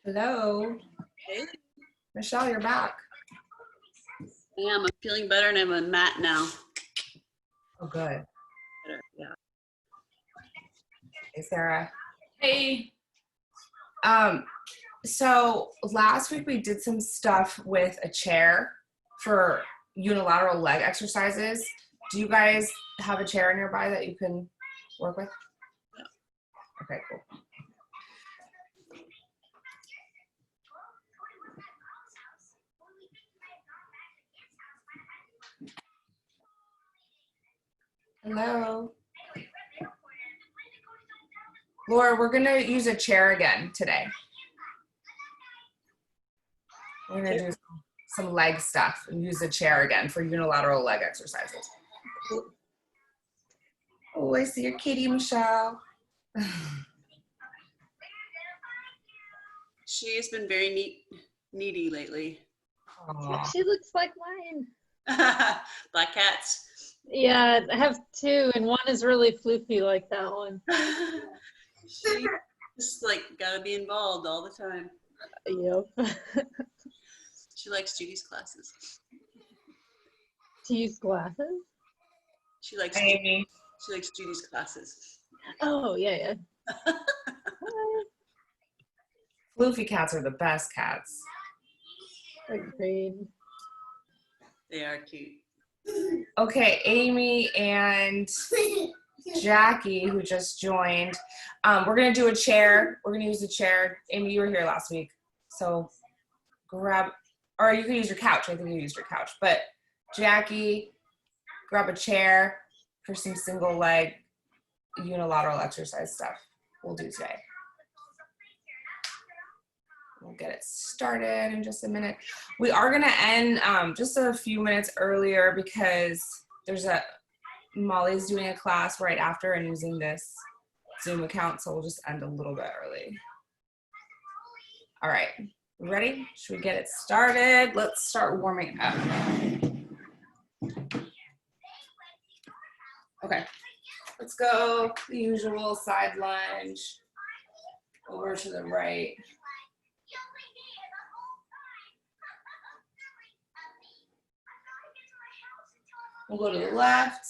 Hello. Hey. Michelle, you're back. I am. I'm feeling better and I'm on mat now. Oh, good. Better, yeah. Hey, Sarah. Hey. So last week we did some stuff with a chair for unilateral leg exercises. Do you guys have a chair nearby that you can work with? Yeah. Okay, cool. Hello. Laura, we're gonna use a chair again today. We're gonna do some leg stuff and use a chair again for unilateral leg exercises. Oh, I see your kitty, Michelle. She's been very needy lately. Aww. She looks like mine. Black cats. Yeah, I have two, and one is really floofy like that one. She just like gotta be involved all the time. Yep. She likes Judy's classes. To use glasses? She likes Amy. She likes Judy's classes. Oh, yeah. Floofy cats are the best cats. Agreed. They are cute. Okay, Amy and Jackie, who just joined, we're gonna do a chair. We're gonna use a chair. Amy, you were here last week, so grab, or you can use your couch. I think you used your couch, but Jackie, grab a chair for some single leg unilateral exercise stuff we'll do today. We'll get it started in just a minute. We are gonna end just a few minutes earlier because Molly's doing a class right after and using this Zoom account, so we'll just end a little bit early. All right, we ready? Should we get it started? Let's start warming up. Okay, let's go the usual side lunge over to the right. We'll go to the left.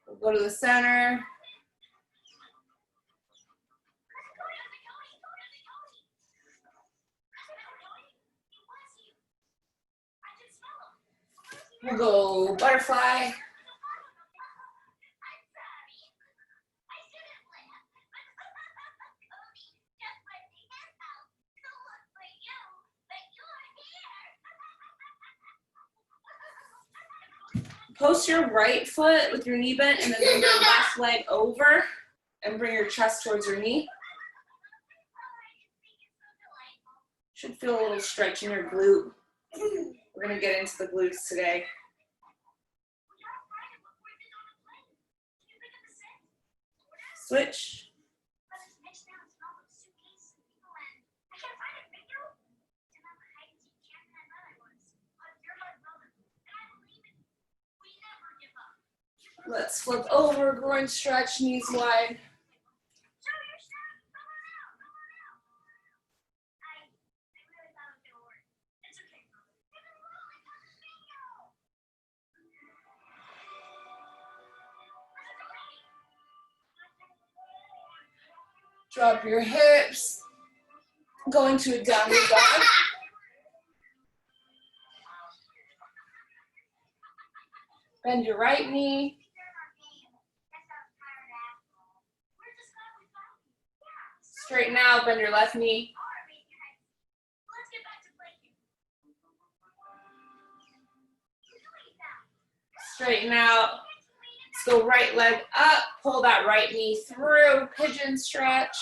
We'll go to the center. We'll go butterfly. Post your right foot with your knee bent and then bring your left leg over and bring your chest towards your knee. Should feel a little stretch in your glute. We're gonna get into the glutes today. Switch. Let's flip over, groin stretch, knees wide. Drop your hips, going to a downward dog. Bend your right knee. Straighten out, bend your left knee. Straighten out. Let's go right leg up. Pull that right knee through. Pigeon stretch.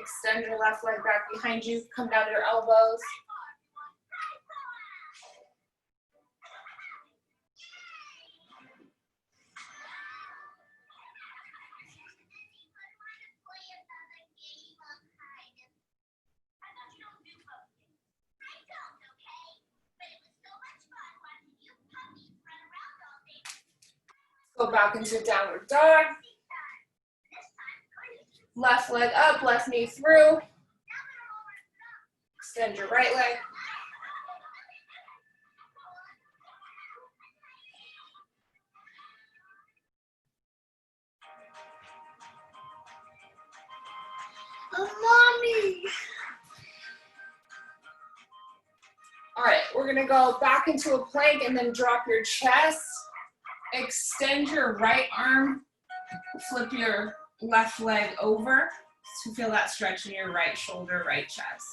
Extend your left leg back behind you. Come down to your elbows. Go back into downward dog. Left leg up, left knee through. Extend your right leg. Mommy. All right, we're gonna go back into a plank and then drop your chest. Extend your right arm. Flip your left leg over to feel that stretch in your right shoulder, right chest.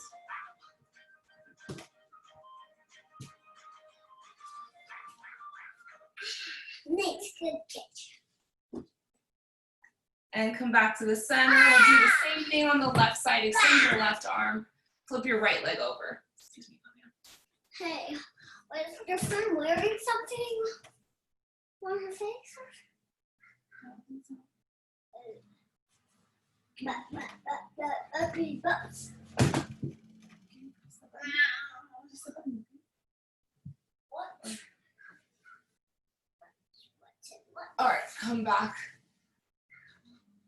Next good catch. And come back to the center. We'll do the same thing on the left side. Extend your left arm. Flip your right leg over. Excuse me. Hey, was your friend wearing something on her face? Ugly butts. What? All right, come back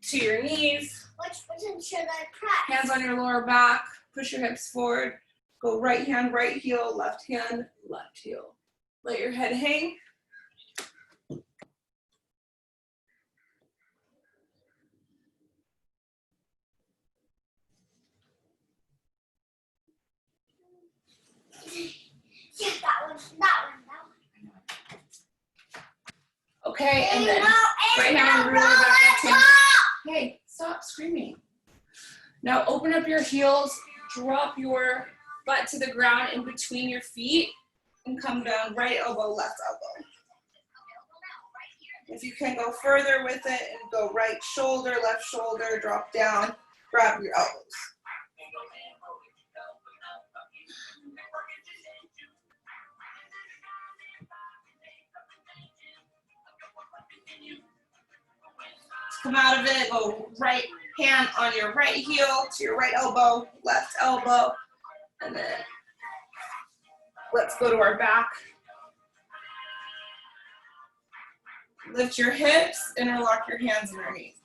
to your knees. Which button should I press? Hands on your lower back. Push your hips forward. Go right hand, right heel, left hand, left heel. Let your head hang. Yeah, that one. Okay, and then right Hey, hand, no, really back up to. no. Hey, stop screaming. Now open up your heels, drop your butt to the ground in between your feet, and come down right elbow, left elbow. If you can go further with it and go right shoulder, left shoulder, drop down, grab your elbows. Come out of it, go right hand on your right heel to your right elbow, left elbow, and then let's go to our back. Lift your hips, interlock your hands underneath.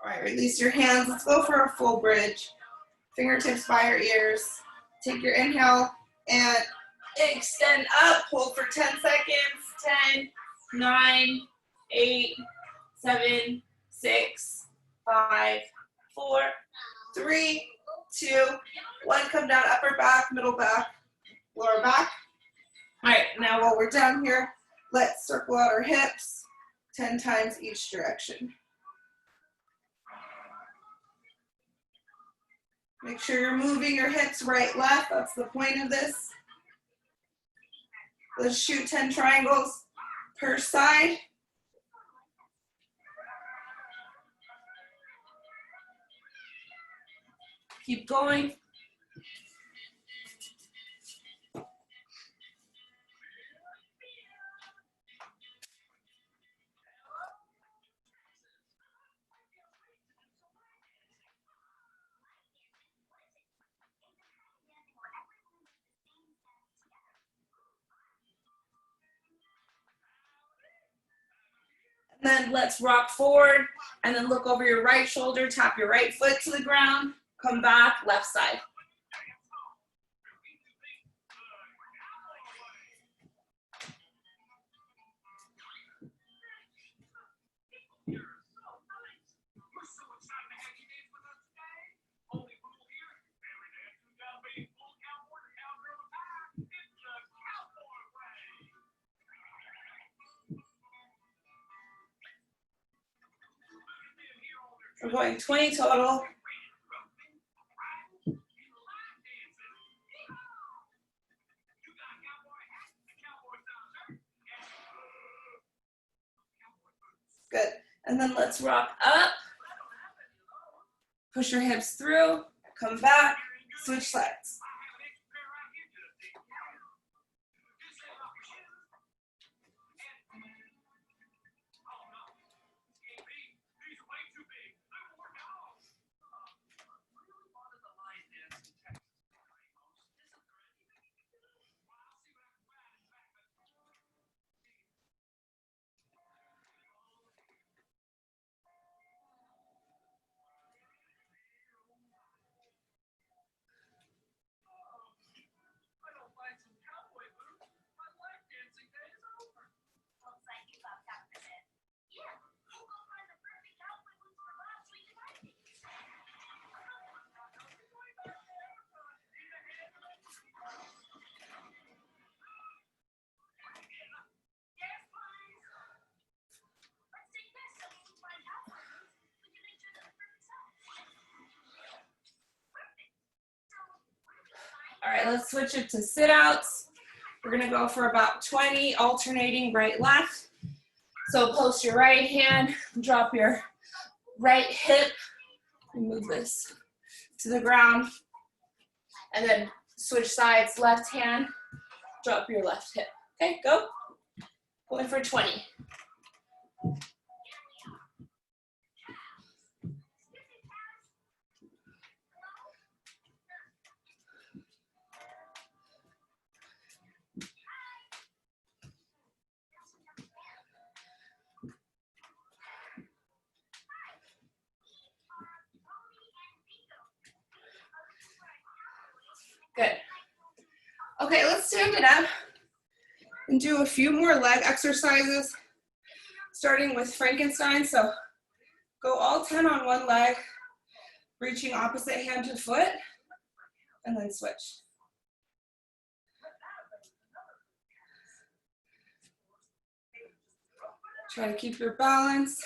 All right, release your hands. Let's go for a full bridge. Fingertips by your ears. Take your inhale and extend up. Hold for 10 seconds. 10, 9, 8, 7, 6, 5, 4, 3, 2, 1. Come down, upper back, middle back, lower back. All right, now while we're down here, let's circle out our hips 10 times each direction. Make sure you're moving your hips right, left. That's the point of this. Let's shoot 10 triangles per side. Keep going. Then let's rock forward and then look over your right shoulder, tap your right foot to the ground, come back, left side. We're going 20 total. Good. And then let's rock up. Push your hips through, come back, switch sides. All right, let's switch it to sit-outs. We're gonna go for about 20, alternating right, left. So post your right hand, drop your right hip, move this to the ground, and then switch sides, left hand, drop your left hip. Okay, go. Going for 20. Good. Okay, let's stand it up and do a few more leg exercises, starting with Frankenstein. So go all 10 on one leg, reaching opposite hand to foot, and then switch. Try to keep your balance.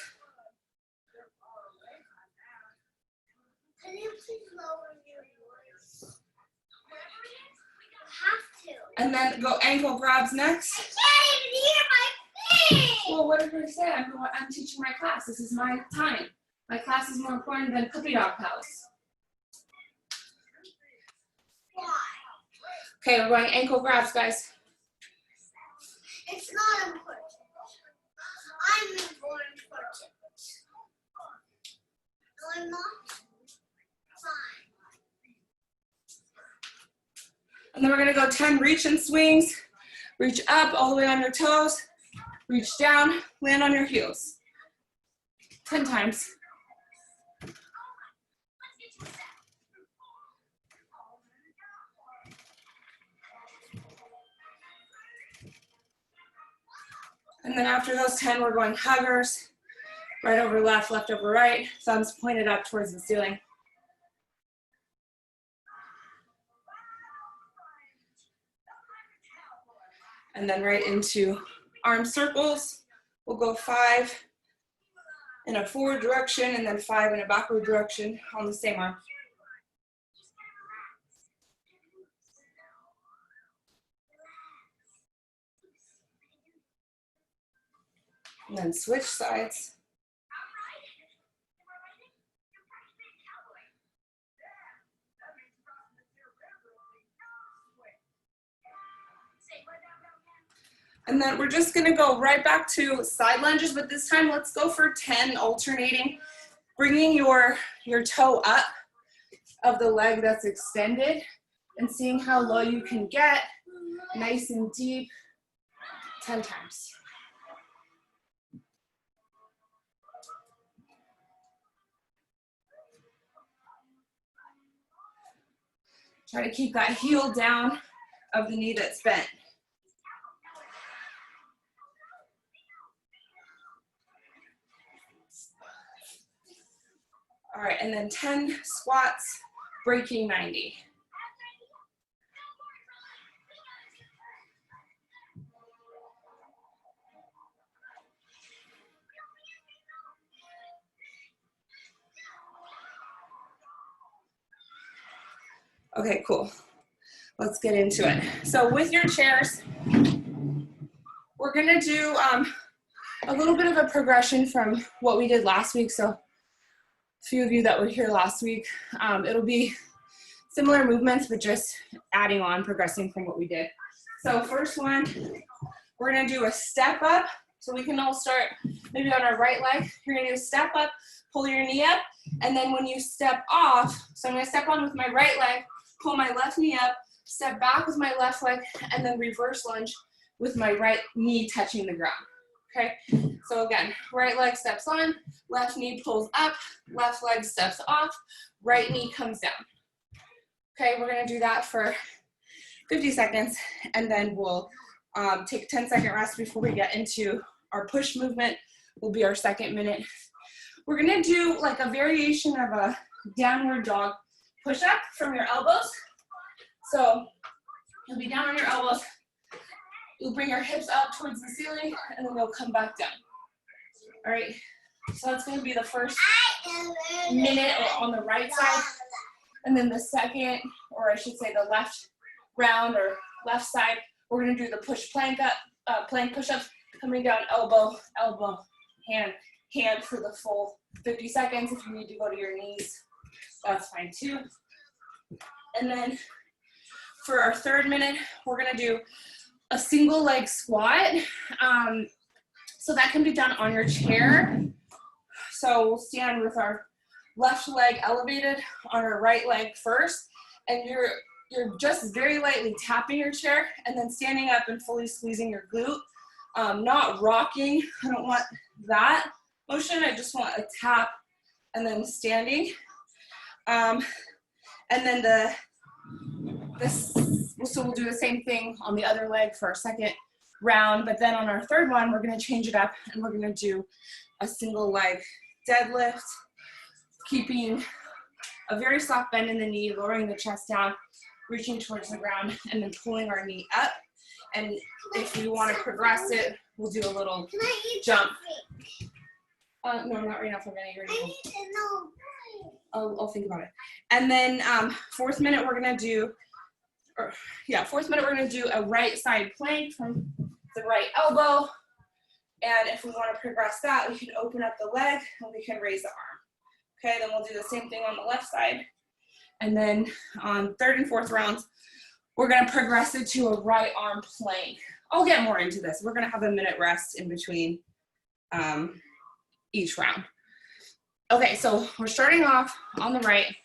Can you please lower your voice? I have to. And then go ankle grabs next. I can't even hear my feet. Well, what did I say? I'm teaching my class. This is my time. My class is more important than Puppy Dog Palace. Why? Okay, we're going ankle grabs, guys. It's not important. I'm more important. No, I'm not. Fine. And then we're gonna go 10 reach and swings. Reach up all the way on your toes. Reach down, land on your heels. 10 times. And then after those 10, we're going huggers. Right over left, left over right. Thumbs pointed up towards the ceiling. And then right into arm circles. We'll go 5 in a forward direction and then 5 in a backward direction on the same arm. And then switch sides. And then we're just gonna go right back to side lunges, but this time let's go for 10 alternating, bringing your toe up of the leg that's extended and seeing how low you can get, nice and deep, 10 times. Try to keep that heel down of the knee that's bent. All right, and then 10 squats, breaking 90. Okay, cool. Let's get into it. So with your chairs, we're gonna do a little bit of a progression from what we did last week. So a few of you that were here last week, it'll be similar movements, but just adding on, progressing from what we did. So first one, we're gonna do a step up. So we can all start maybe on our right leg. You're gonna do a step up, pull your knee up, and then when you step off, so I'm gonna step on with my right leg, pull my left knee up, step back with my left leg, and then reverse lunge with my right knee touching the ground, okay? So again, right leg steps on, left knee pulls up, left leg steps off, right knee comes down. Okay, we're gonna do that for 50 seconds, and then we'll take a 10-second rest before we get into our push movement. Will be our second minute. We're gonna do like a variation of a downward dog push-up from your elbows. So you'll be down on your elbows, you'll bring your hips up towards the ceiling, and then they'll come back down. All right, so that's gonna be the first minute on the right side, and then the second, or I should say the left round or left side, we're gonna do the push plank up, plank push-ups, coming down elbow, elbow, hand, hand for the full 50 seconds. If you need to go to your knees, that's fine too. And then for our third minute, we're gonna do a single leg squat. So that can be done on your chair. So we'll stand with our left leg elevated on our right leg first, and you're just very lightly tapping your chair and then standing up and fully squeezing your glute. Not rocking, I don't want that motion, I just want a tap and then standing. And then so we'll do the same thing on the other leg for our second round, but then on our third one, we're gonna change it up and we're gonna do a single leg deadlift, keeping a very soft bend in the knee, lowering the chest down, reaching towards the ground, and then pulling our knee up. And if we want to progress it, we'll do a little jump. No, not right now. If I'm gonna eat right now. I'll think about it. And then fourth minute, we're gonna do a right side plank from the right elbow. And if we want to progress that, we can open up the leg and we can raise the arm. Okay, then we'll do the same thing on the left side. And then on third and fourth rounds, we're gonna progress it to a right arm plank. I'll get more into this. We're gonna have a minute rest in between each round. Okay, so we're starting off on the right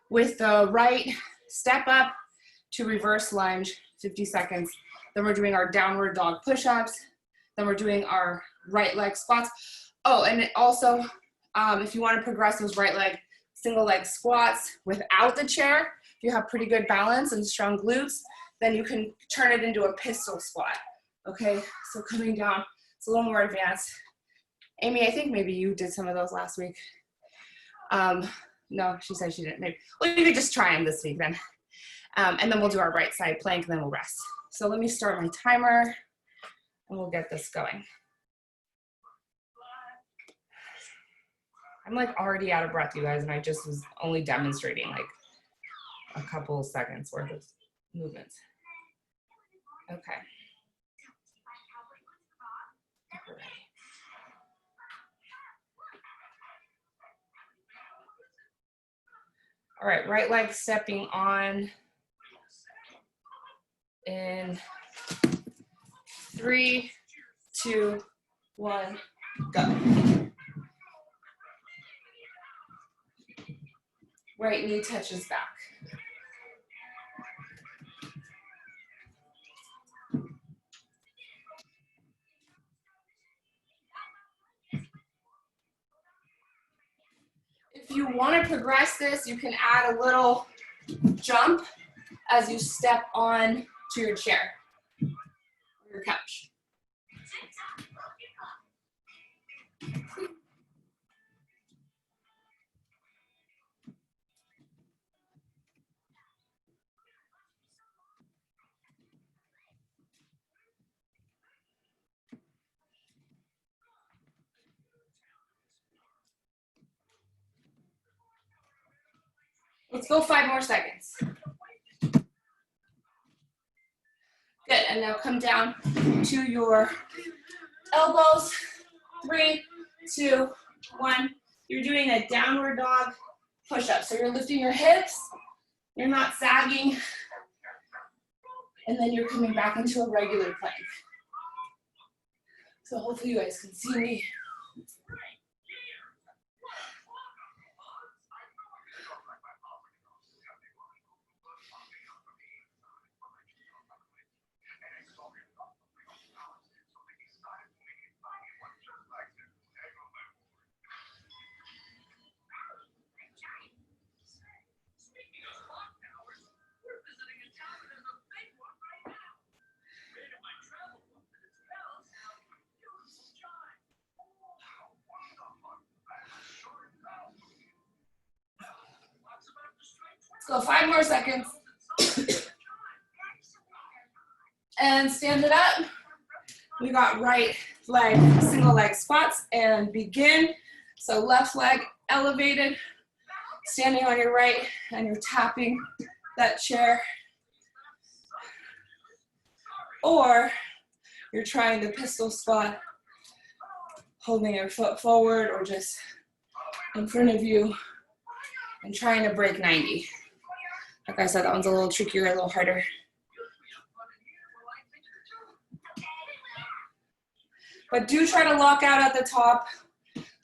with the right step up to reverse lunge, 50 seconds. Then we're doing our downward dog push-ups. Then we're doing our right leg squats. Oh, and also, if you wanna progress those right leg, single leg squats without the chair, if you have pretty good balance and strong glutes, then you can turn it into a pistol squat. Okay, so coming down, it's a little more advanced. Amy, I think maybe you did some of those last week. No, she said she didn't. Maybe. Well, you could just try them this week then. And then we'll do our right side plank and then we'll rest. So let me start my timer and we'll get this going. I'm like already out of breath, you guys, and I just was only demonstrating like a couple seconds worth of movements. Okay. All right, right leg stepping on in 3, 2, 1, go. Right knee touches back. If you want to progress this, you can add a little jump as you step on to your chair or your couch. Let's go 5 more seconds. and now come down to your elbows. 3, 2, 1. You're doing a downward dog push-up. So you're lifting your hips, you're not sagging, and then you're coming back into a regular plank. So hopefully you guys can see me. So 5 more seconds. And stand it up. We got right leg, single leg squats, and begin. So left leg elevated, standing on your right, and you're tapping that chair. Or you're trying the pistol squat, holding your foot forward or just in front of you and trying to break 90. Like I said, that one's a little trickier, a little harder. But do try to lock out at the top.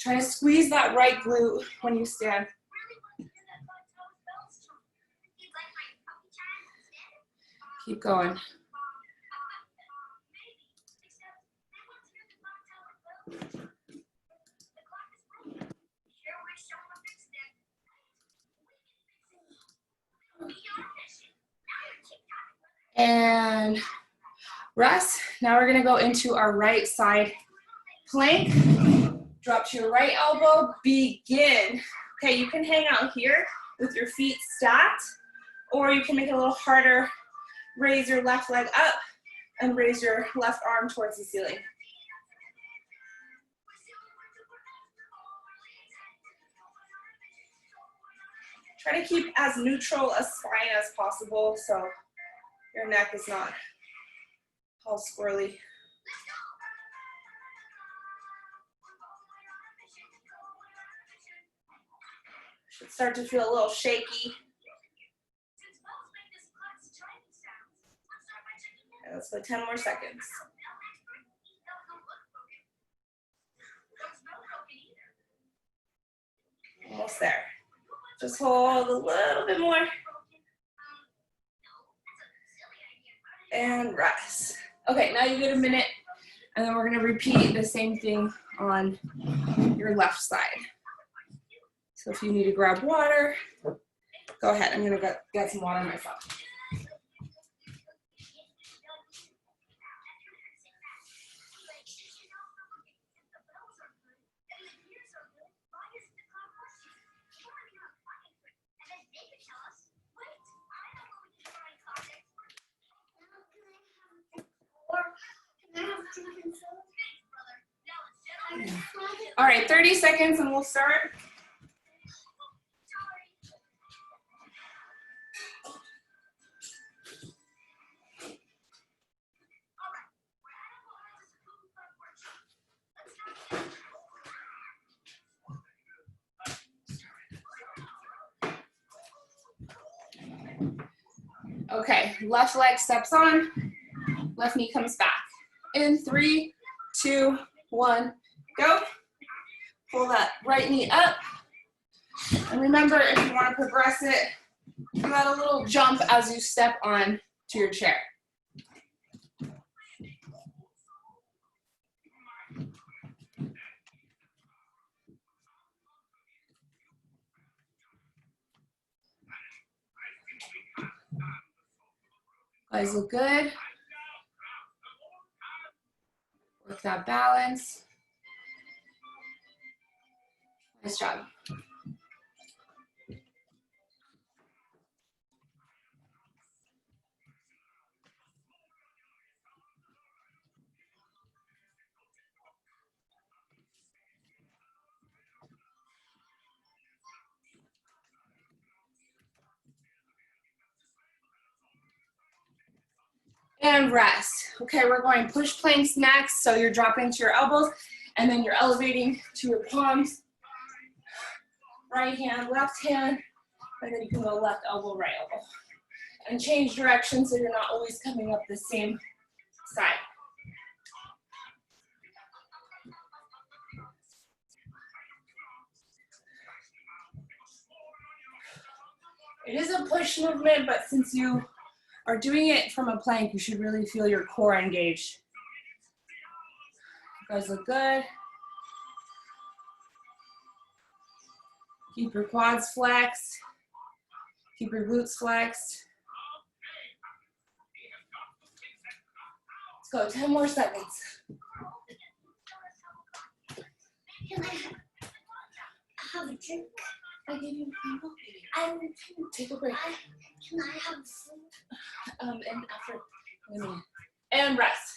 Try to squeeze that right glute when you stand. Keep going. And rest. Now we're gonna go into our right side plank. Drop to your right elbow, begin. Okay, you can hang out here with your feet stacked, or you can make it a little harder. Raise your left leg up and raise your left arm towards the ceiling. Try to keep as neutral a spine as possible so your neck is not all squirrely. Should start to feel a little shaky. Okay, let's go 10 more seconds. Almost there. Just hold a little bit more. And rest. Okay, now you get a minute, and then we're gonna repeat the same thing on your left side. So if you need to grab water, go ahead. I'm gonna get some water myself. All right, 30 seconds and we'll start. Okay, left leg steps on, left knee comes back. In 3, 2, 1, go. Pull that right knee up. And remember, if you want to progress it, you got a little jump as you step on to your chair. Guys look good. Work that balance. Nice job. And and rest. Okay, we're going push planks next. So you're dropping to your elbows and then you're elevating to your palms. Right hand, left hand, and then you can go left elbow, right elbow. And change direction so you're not always coming up the same side. It is a push movement, but since you are doing it from a plank, you should really feel your core engaged. You guys look good. Keep your quads flexed. Keep your glutes flexed. Let's go, 10 more seconds. Can I have a drink? I gave you a And take a break. can I have food? And after, and rest.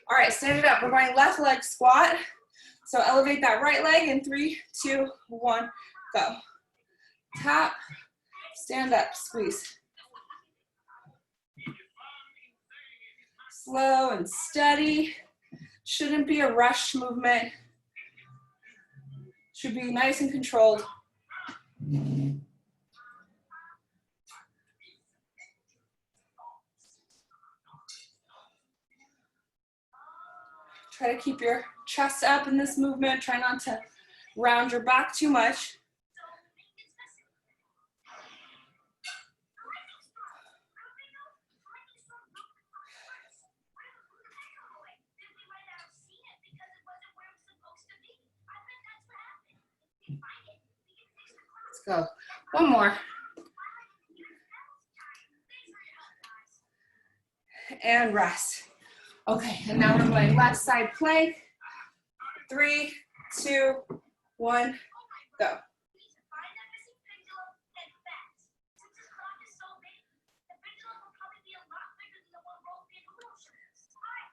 All right, stand it up. We're going left leg squat. So elevate that right leg in 3, 2, 1, go. Tap, stand up, squeeze. Slow and steady. Shouldn't be a rush movement. Should be nice and controlled. Try to keep your chest up in this movement. Try not to round your back too much. Let's go. One more. And rest. Okay, and now we're going left side plank. 3, 2, 1, go.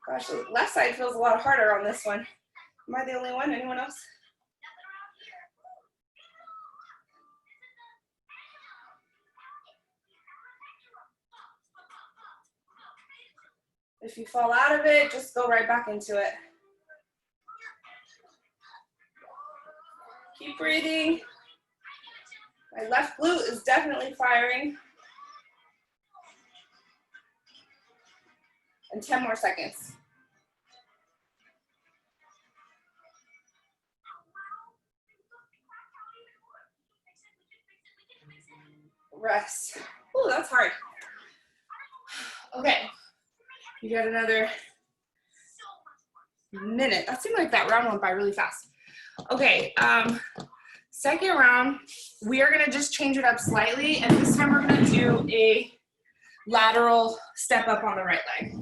Gosh, the left side feels a lot harder on this one. Am I the only one? Anyone else? If you fall out of it, just go right back into it. Keep breathing. My left glute is definitely firing. And 10 more seconds. Rest. Ooh, that's hard. Okay. You got another minute. That seemed like that round went by really fast. Okay, second round, we are gonna just change it up slightly, and this time we're gonna do a lateral step up on the right leg.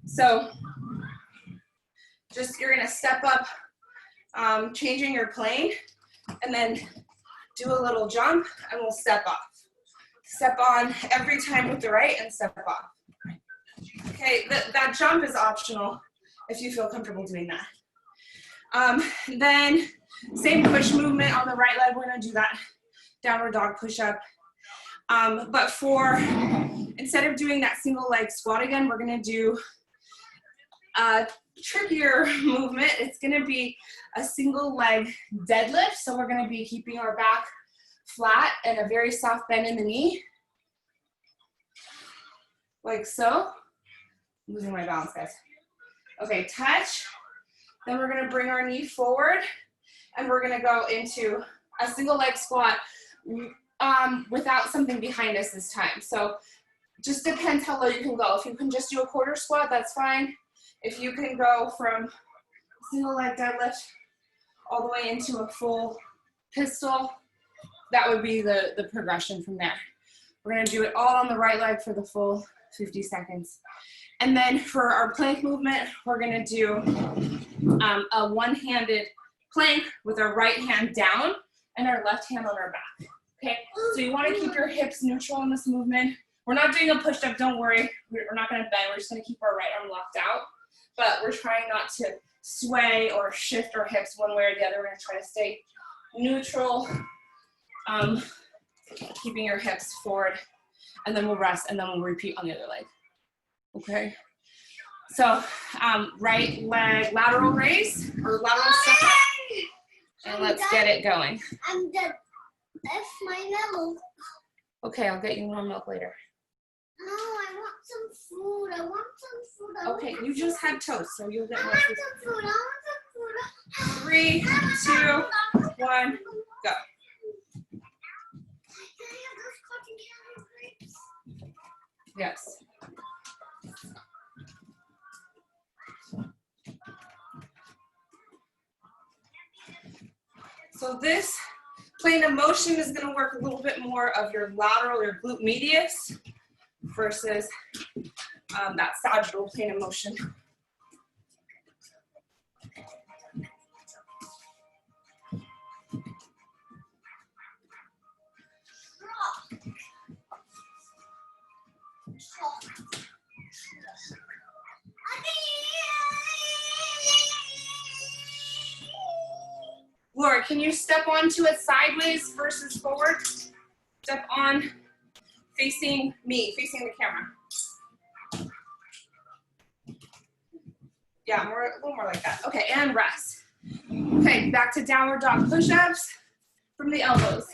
So, you're gonna step up, changing your plane, and then do a little jump, and we'll step off. Step on every time with the right, and step off. Okay, that jump is optional if you feel comfortable doing that. Then same push movement on the right leg. We're gonna do that downward dog push-up. But instead of doing that single leg squat again, we're gonna do a trickier movement. It's gonna be a single leg deadlift. So we're gonna be keeping our back flat and a very soft bend in the knee. Like so. I'm losing my balance, guys. Okay, touch. Then we're gonna bring our knee forward and we're gonna go into a single leg squat without something behind us this time. So just depends how low you can go. If you can just do a quarter squat, that's fine. If you can go from single leg deadlift all the way into a full pistol, that would be the progression from there. We're gonna do it all on the right leg for the full 50 seconds. And then for our plank movement, we're gonna do a one-handed plank with our right hand down and our left hand on our back, okay? So you wanna keep your hips neutral in this movement. We're not doing a push-up, don't worry. We're not gonna bend, we're just gonna keep our right arm locked out, but we're trying not to sway or shift our hips one way or the other. We're gonna try to stay neutral, keeping your hips forward, and then we'll rest, and then we'll repeat on the other leg. Okay, So right leg lateral raise or lateral step up. And let's get it going. I'm done. That's my milk. Okay, I'll get you more milk later. No, I want some food. I want some food. Okay, you just had toast, so you'll get I more want food. some food. I want some food. 3, 2, 1, go. Can I have those cotton candy grapes? Yes. So this plane of motion is going to work a little bit more of your lateral, your glute medius, versus that sagittal plane of motion. Laura, can you step onto it sideways versus forward? Step on facing me, facing the camera. Yeah, more, a little more like that. Okay, and rest. Okay, back to downward dog push-ups from the elbows.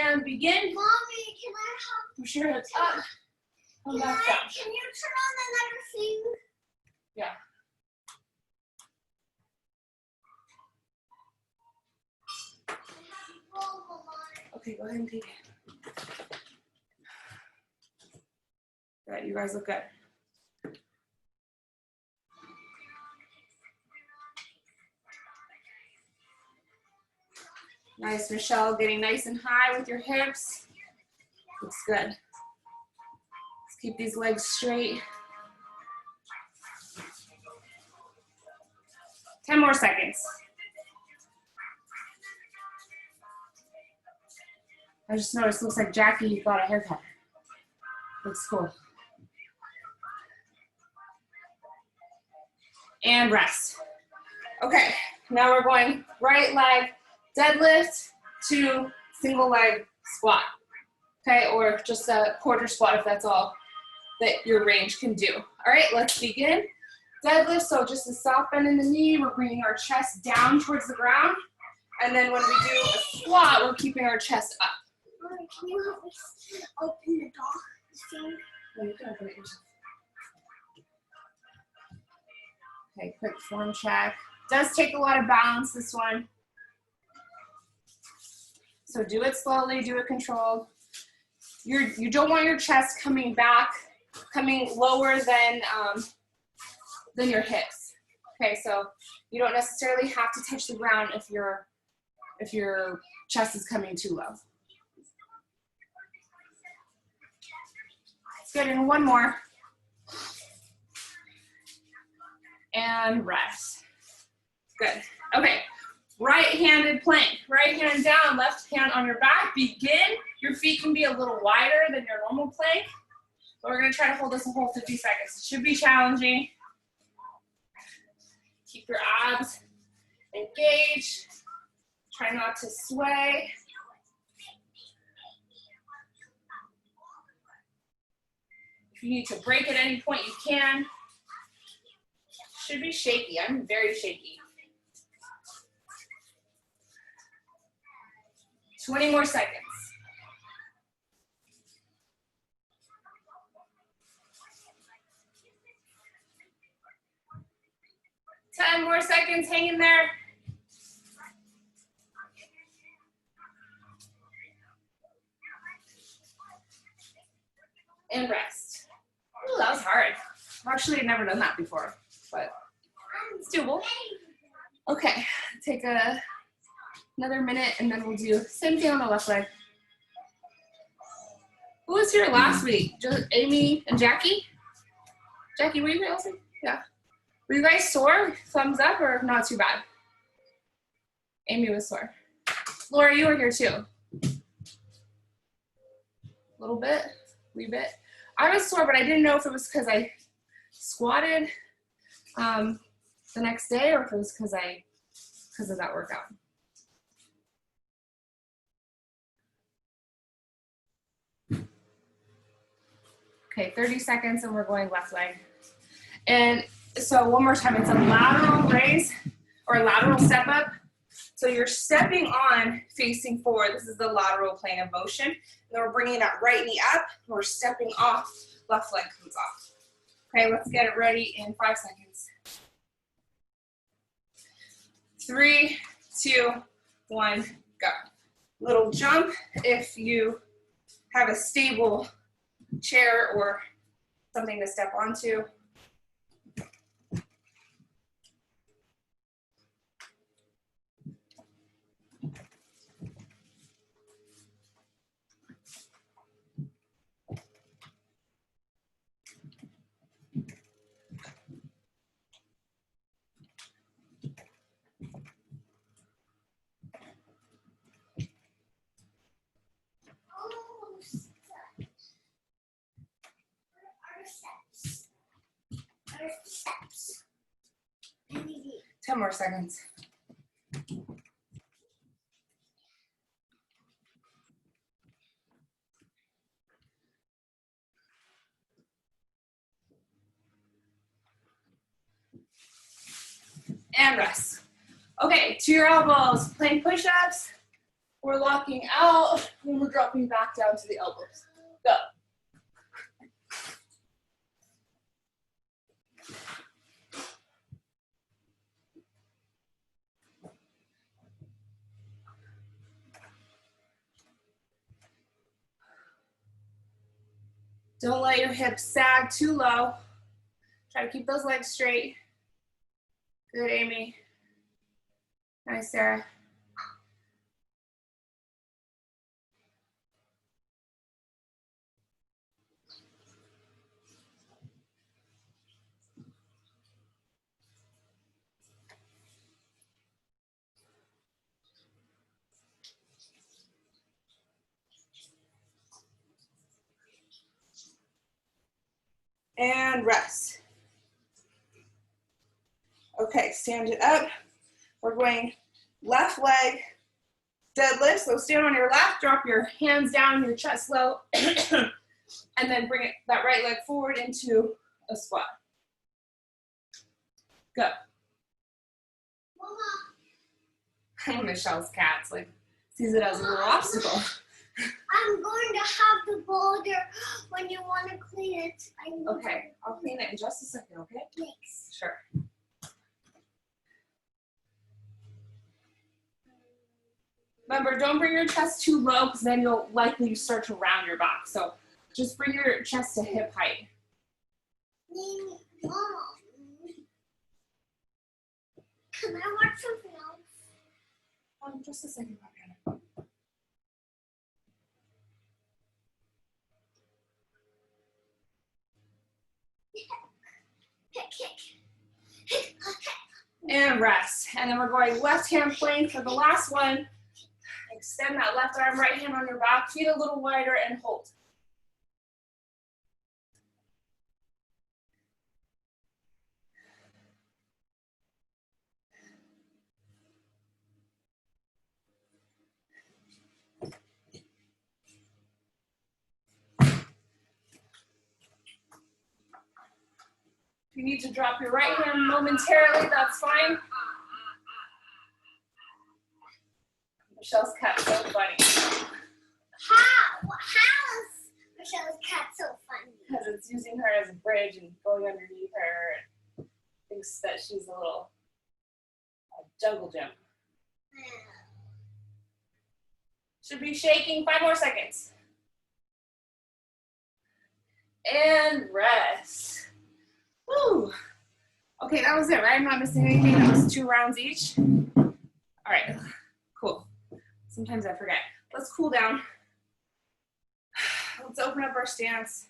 And begin. Mommy, can I have? Push your hips up. Come back down. Can you turn on another thing? Yeah. Okay, go ahead and take it. Good, you guys look good. Nice, Michelle, getting nice and high with your hips. Looks good. Let's keep these legs straight. 10 more seconds. I just noticed, looks like Jackie got a haircut. Looks cool. And rest. Okay, now we're going right leg deadlift to single leg squat. Okay, or just a quarter squat if that's all that your range can do. All right, let's begin. Deadlift, so just a soft bend in the knee. We're bringing our chest down towards the ground. And then when we do a squat, we're keeping our chest up. Mommy, can you help me open the door? No, you can open it yourself. Okay, quick form check. Does take a lot of balance, this one. So do it slowly, do it controlled. You don't want your chest coming back, coming lower than your hips. Okay, so you don't necessarily have to touch the ground if your chest is coming too low. Good, and one more. And rest. Good. Okay, right-handed plank. Right hand down, left hand on your back. Begin. Your feet can be a little wider than your normal plank. But we're gonna try to hold this a whole 50 seconds. It should be challenging. Keep your abs engaged. Try not to sway. If you need to break at any point, you can. Should be shaky. I'm very shaky. 20 more seconds. Ten more seconds. Hang in there. And rest. Ooh, that was hard. I've actually never done that before, but it's doable. Okay, take another minute and then we'll do same thing on the left leg. Who was here last week? Just Amy and Jackie? Jackie, were you here last week? Yeah. Were you guys sore? Thumbs up or not too bad? Amy was sore. Laura, you were here too. A little bit, wee bit. I was sore, but I didn't know if it was because I squatted the next day or if it was because of that workout. Okay, 30 seconds and we're going left leg. And So one more time, it's a lateral raise or lateral step up. So you're stepping on facing forward. This is the lateral plane of motion. And then we're bringing that right knee up. And we're stepping off, left leg comes off. Okay, let's get it ready in 5 seconds. 3, 2, 1, go. Little jump if you have a stable chair or something to step onto. Steps. 10 more seconds. And rest. Okay, to your elbows, plank push-ups. We're locking out, and we're dropping back down to the elbows. Go. Don't let your hips sag too low. Try to keep those legs straight. Good, Amy. Nice, Sarah. And rest. Okay, stand it up. We're going left leg deadlift. So stand on your left, drop your hands down, your chest low, and then bring that right leg forward into a squat. Go. Michelle's cat's like sees it as a little obstacle. I'm going to have the boulder when you want to clean it. Okay, I'll clean it in just a second, okay? Thanks. Sure. Remember, don't bring your chest too low because then you'll likely start to round your back. So just bring your chest to hip height. Mom, can I watch something else? Just a second, Mariana. And rest. And then we're going left hand plank for the last one. Extend that left arm, right hand on your back, feet a little wider, and hold. If you need to drop your right hand momentarily, that's fine. Michelle's cat's so funny. How is Michelle's cat so funny? Because it's using her as a bridge and going underneath her and thinks that she's a little jungle gym. Should be shaking. 5 more seconds. And rest. Woo. Okay, that was it, right? I'm not missing anything. That was 2 rounds each. All right, cool. Sometimes I forget. Let's cool down. Let's open up our stance.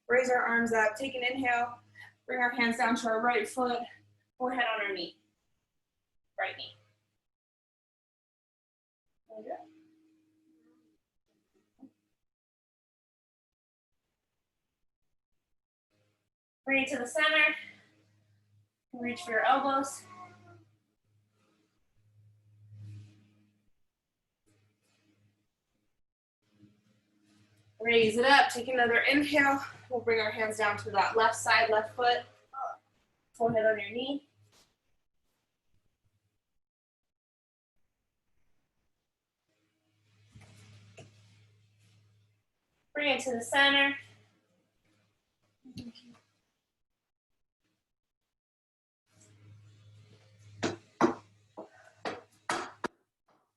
Raise our arms up. Take an inhale. Bring our hands down to our right foot. Forehead on our knee. Right knee. There we go. Bring it to the center. Reach for your elbows. Raise it up. Take another inhale. We'll bring our hands down to that left side, left foot. forehead on your knee. Bring it to the center.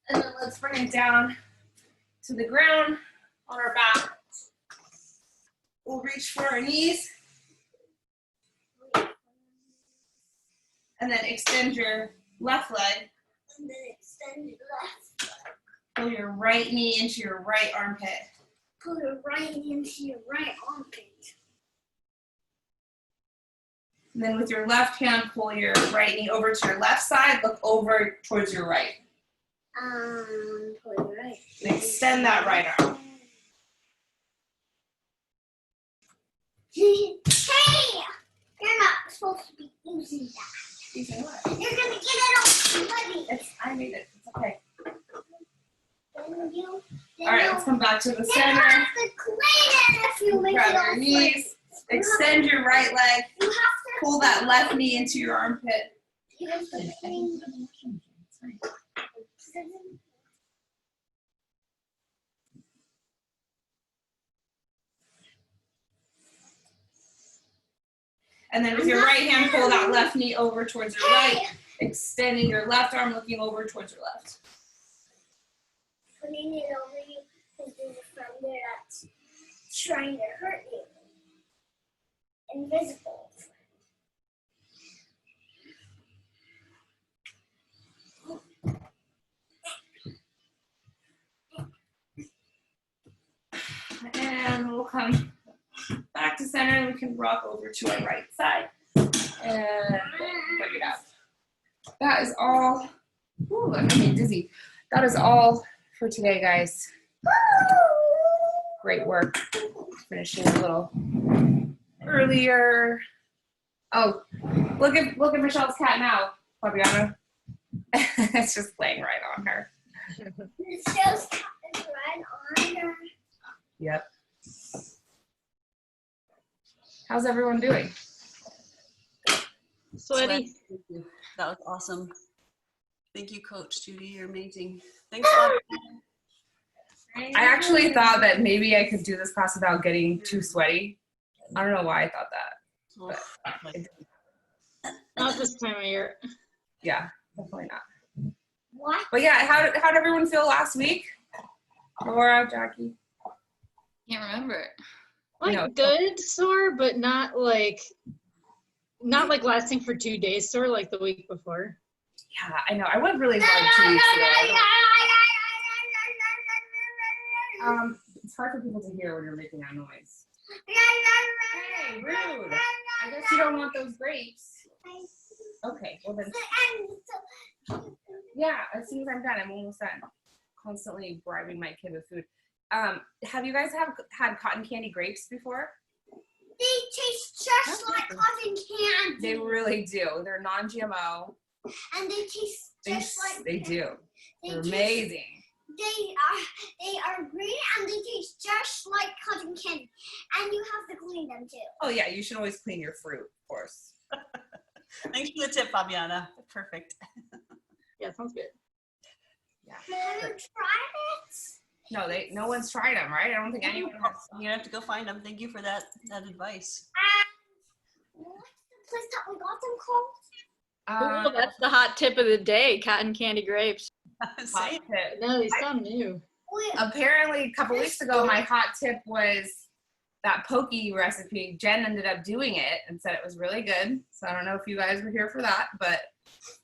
And then let's bring it down to the ground on our back. We'll reach for our knees. And then extend your left leg. And then extend your left. Pull your right knee into your right armpit. Pull your right into your right armpit. And then with your left hand, pull your right knee over to your left side. Look over towards your right. Pull your right. And extend that right arm. Hey! You're not supposed to be using that. Using what? You're gonna get it all sweaty. I made it. It's okay. Then All right, let's come back to the you center. have to clean it if you make Grab it all your sweaty. knees. Extend your right leg. You have to Pull that left knee into your armpit. You have to clean. And then with your right hand, pull that left knee over towards your right. Extending your left arm, looking over towards your left. Putting it over you because there's a friend there that's trying to hurt you. Invisible. And we'll come back to center and we can rock over to our right side. And bring it up. That is all. Ooh, I'm getting dizzy. That is all for today, guys. Great work. Finishing a little earlier. Oh, look at Michelle's cat now, Fabiana. It's just laying right on her. It shows it's right on her. Yep. How's everyone doing? Sweaty. Thank you. That was awesome. Thank you, Coach Judy. You're amazing. Thanks, Bob. I actually thought that maybe I could do this class without getting too sweaty. I don't know why I thought that. But it didn't. Not this time of year. Yeah, definitely not. What? But yeah, how'd everyone feel last week? Laura, Jackie? Can't remember. Like No. good sore, but not like lasting for 2 days sore like the week before. Yeah, I know. I went really hard 2 weeks ago. It's hard for people to hear when you're making that noise. Hey, rude. I guess you don't want those grapes. Okay, well then, yeah, as soon as I'm done, I'm almost done. Constantly bribing my kid with food. Have you guys had cotton candy grapes before? They taste just like cotton candy. They really do. They're non-GMO. And they taste just like They do. They They're taste- amazing. They are green and they taste just like cotton candy. And you have to clean them too. Oh yeah, you should always clean your fruit, of course. Thanks for the tip, Fabiana. Perfect. Yeah, sounds good. Yeah. Have you tried it? No one's tried them, right? I don't think anyone has. You're gonna have to go find them. Thank you for that advice. What's the place that we got them called? Ooh, that's the hot tip of the day, cotton candy grapes. Hot Say tip. No, they sound new. Apparently, a couple weeks ago, my hot tip was that pokey recipe. Jen ended up doing it and said it was really good. So I don't know if you guys were here for that, but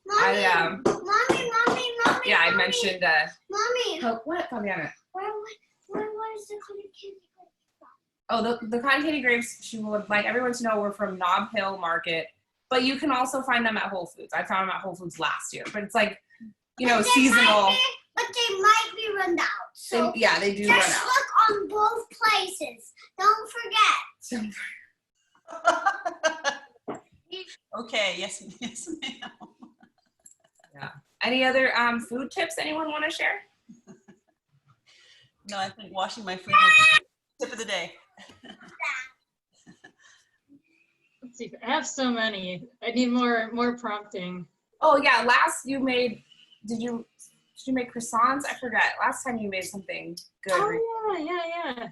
Mommy, I Mommy. yeah, I Mommy. mentioned Mommy, what, Fabiana? where is the cotton candy? Oh, the cotton candy grapes. She would like everyone to know we're from Nob Hill Market, but you can also find them at Whole Foods. I found them at Whole Foods last year, but it's like, you know, seasonal. But they might be run out. So They do run just out. look on both places. Don't forget. Okay. Yes, ma'am. Any other food tips anyone want to share? No, I think washing my food was the tip of the day. Let's see. I have so many. I need more prompting. Oh yeah, last you made, did you make croissants? I forget. Last time you made something good. Oh yeah.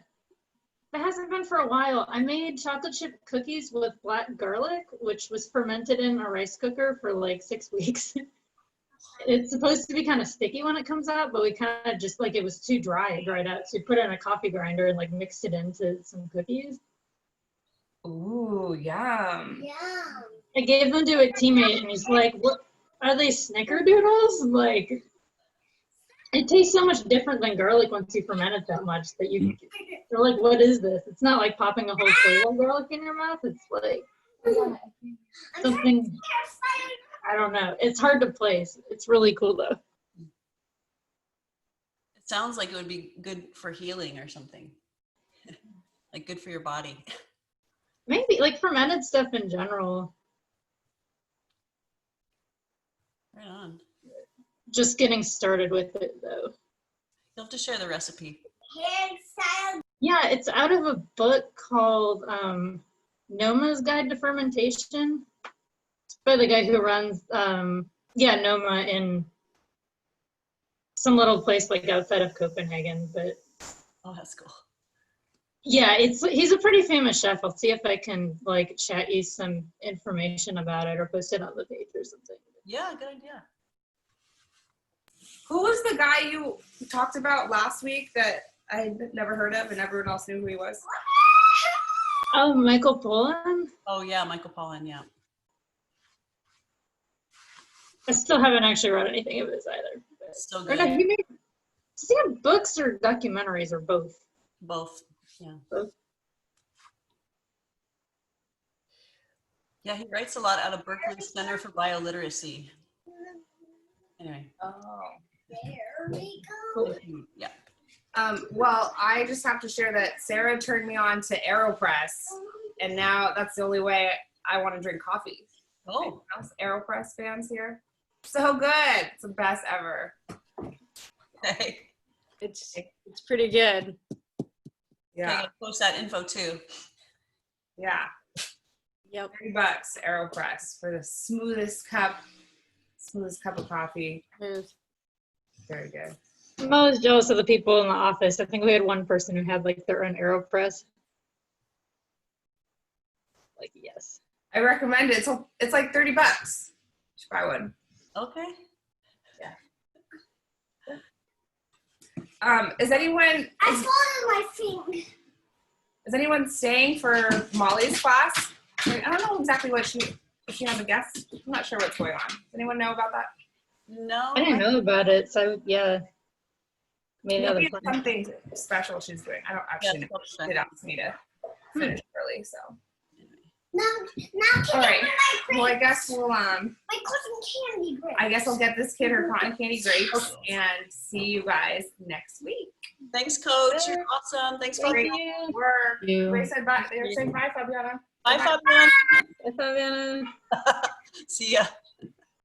That hasn't been for a while. I made chocolate chip cookies with black garlic, which was fermented in a rice cooker for like 6 weeks. It's supposed to be kind of sticky when it comes out, but we kind of just like it was too dry. It dried out. So we put it in a coffee grinder and like mixed it into some cookies. Ooh, yum. Yeah. I gave them to a teammate and he's like, "What are they, snickerdoodles?" Like, it tastes so much different than garlic once you ferment it that much that they're like, "What is this?" It's not like popping a whole clove of garlic in your mouth. It's like something, I don't know. It's hard to place. It's really cool though. It sounds like it would be good for healing or something. Like good for your body. Maybe like fermented stuff in general. Right on. Just getting started with it though. You'll have to share the recipe. Yeah, it's out of a book called Noma's Guide to Fermentation. It's by the guy who runs Noma in some little place like outside of Copenhagen. But Oh, that's cool. yeah, he's a pretty famous chef. I'll see if I can like chat you some information about it or post it on the page or something. Yeah, good idea. Who was the guy you talked about last week that I had never heard of and everyone else knew who he was? Oh, Michael Pollan? Oh yeah, Michael Pollan, yeah. I still haven't actually read anything of his either. But, Still or no, good. does he have books or documentaries or both? Both. Yeah. Both. Yeah, he writes a lot out of Berkeley Center for Bioliteracy. Anyway. Oh. There we go. Yeah. Well, I just have to share that Sarah turned me on to AeroPress, and now that's the only way I want to drink coffee. Oh. AeroPress fans here? So good. It's the best ever. Okay. It's pretty good. Yeah. Okay, I'll post that info too. Yeah. Yep. $30 AeroPress for the smoothest cup of coffee. Very good. I'm always jealous of the people in the office. I think we had one person who had like their own AeroPress. Like, yes. I recommend it. It's like $30. You should buy one. Okay. Is anyone I swallowed my finger. is anyone staying for Molly's class? I don't know exactly if she has a guest. I'm not sure what's going on. Does anyone know about that? No. I didn't know about it, so yeah. Maybe other Maybe it's plans. something special she's doing. I don't actually know. She did ask me to finish early, so. Now All right. my Well, I grapes. guess we'll My cotton candy grapes. I guess I'll get this kid her cotton candy grapes and see you guys next week. Thanks, Coach. You're awesome. Thanks for Great being work. You. Everybody said bye. They were saying bye, Fabiana. Bye, Fabian. Bye, Fabiana. See ya.